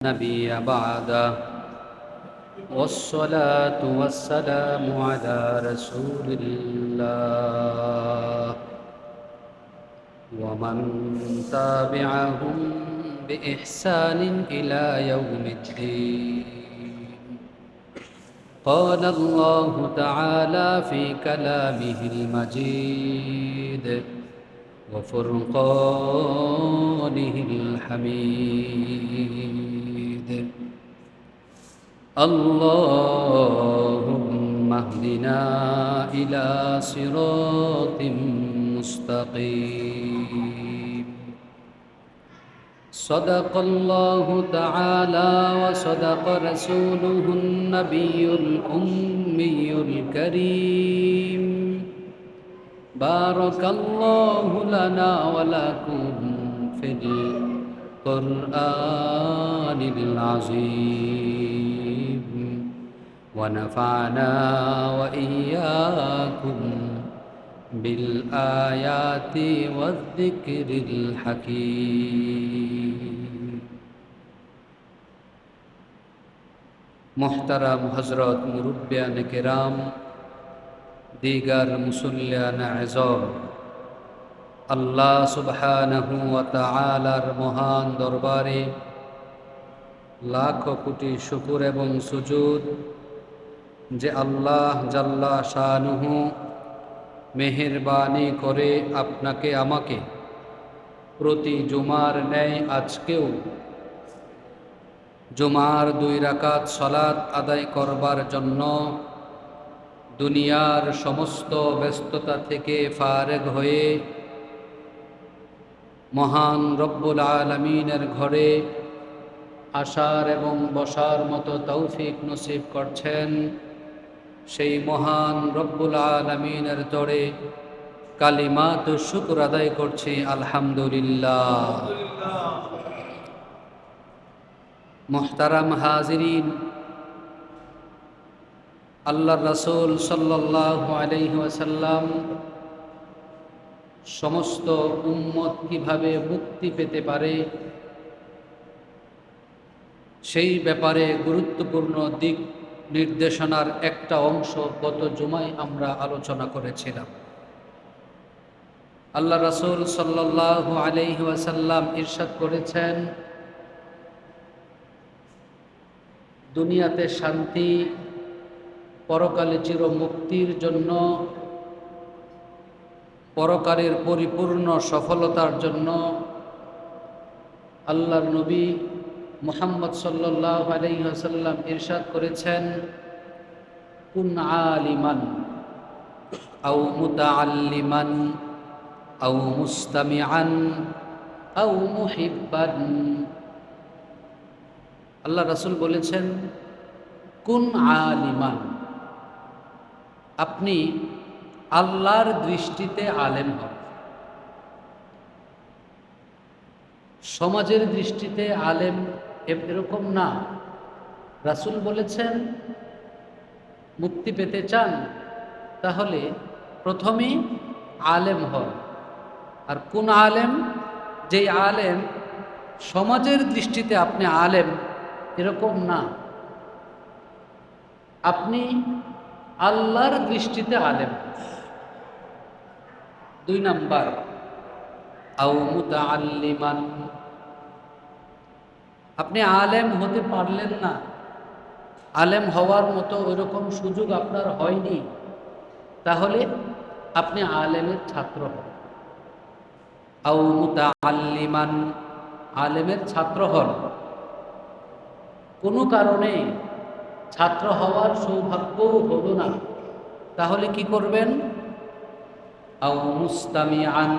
نبي بعده والصلاة والسلام على رسول الله ومن تابعهم بإحسان إلى يوم الدين. قال الله تعالى في كلامه المجيد وفرقانه الحميد. اللهم اهدنا إلى صراط مستقيم. صدق الله تعالى وصدق رسوله النبي الأمي الكريم. بارك الله لنا ولكم في القرآن العظيم ونفعنا وإياكم بالآيات والذكر الحكيم. محترم حضرات মুরব্বিয়ান কিরাম, দিগার মুসল্লিয়ান আযম, আল্লাহ সুবহানাহু ওয়া তাআলার মহান দরবারে লাখ কোটি শুকর এবং সুজুদ যে আল্লাহ জাল্লা শানুহু মেহেরবানি করে আপনাকে আমাকে প্রতি জুমার ন্যায় আজকেও জুমার 2 রাকাত সালাত আদায় করবার জন্য দুনিয়ার সমস্ত ব্যস্ততা থেকে ফারেগ হয়ে মহান রব্বুল আলামিনের ঘরে আসার এবং বসার মতো তৌফিক নসিব করছেন, সেই মহান রব্বুল আলামিনের দরে কালিমাত শুকর আদায় করছি আলহামদুলিল্লাহ। মুহতারাম হাজিরিন, আল্লাহর রাসূল সাল্লাল্লাহু আলাইহি ওয়াসাল্লাম সমস্ত উম্মত কিভাবে মুক্তি পেতে পারে সেই ব্যাপারে গুরুত্বপূর্ণ দিক নির্দেশনার একটা অংশ গত জুমায় আমরা আলোচনা করেছিলাম। আল্লাহ রাসূল সাল্লাল্লাহু আলাইহি ওয়াসাল্লাম ইরশাদ করেছেন, দুনিয়াতে শান্তি, পরকালে চির মুক্তির জন্য, পরকালের পরিপূর্ণ সফলতার জন্য আল্লাহর নবী মুহাম্মদ সাল্লাল্লাহু আলাইহি ওয়াসাল্লাম ইরশাদ করেছেন, কুন আলিমান আও মুতাআল্লিমান আও মুস্তামিআন আও মুহিব্বান। আল্লাহ রাসূল বলেছেন, কুন আলিমান, আপনি আল্লাহর দৃষ্টিতে আলেম হন। সমাজের দৃষ্টিতে আলেম এরকম না। রাসূল বলেছেন, মুক্তি পেতে চান তাহলে প্রথমেই আলেম হন। আর কোন আলেম? যেই আলেম সমাজের দৃষ্টিতে আপনি আলেম এরকম না, আপনি আল্লাহর দৃষ্টিতে আলেম। 2 নাম্বার, আও মুতাআল্লিমান, আপনি আলেম হতে পারলেন না, আলেম হওয়ার মতো ওইরকম সুযোগ আপনার হয়নি, তাহলে আপনি আলেমের ছাত্র হন। আও মুতাআল্লিমান, আলেমের ছাত্র হন। কোনো কারণে ছাত্র হওয়ার সৌভাগ্যও হলো না, তাহলে কি করবেন? আও মুস্তামিআন,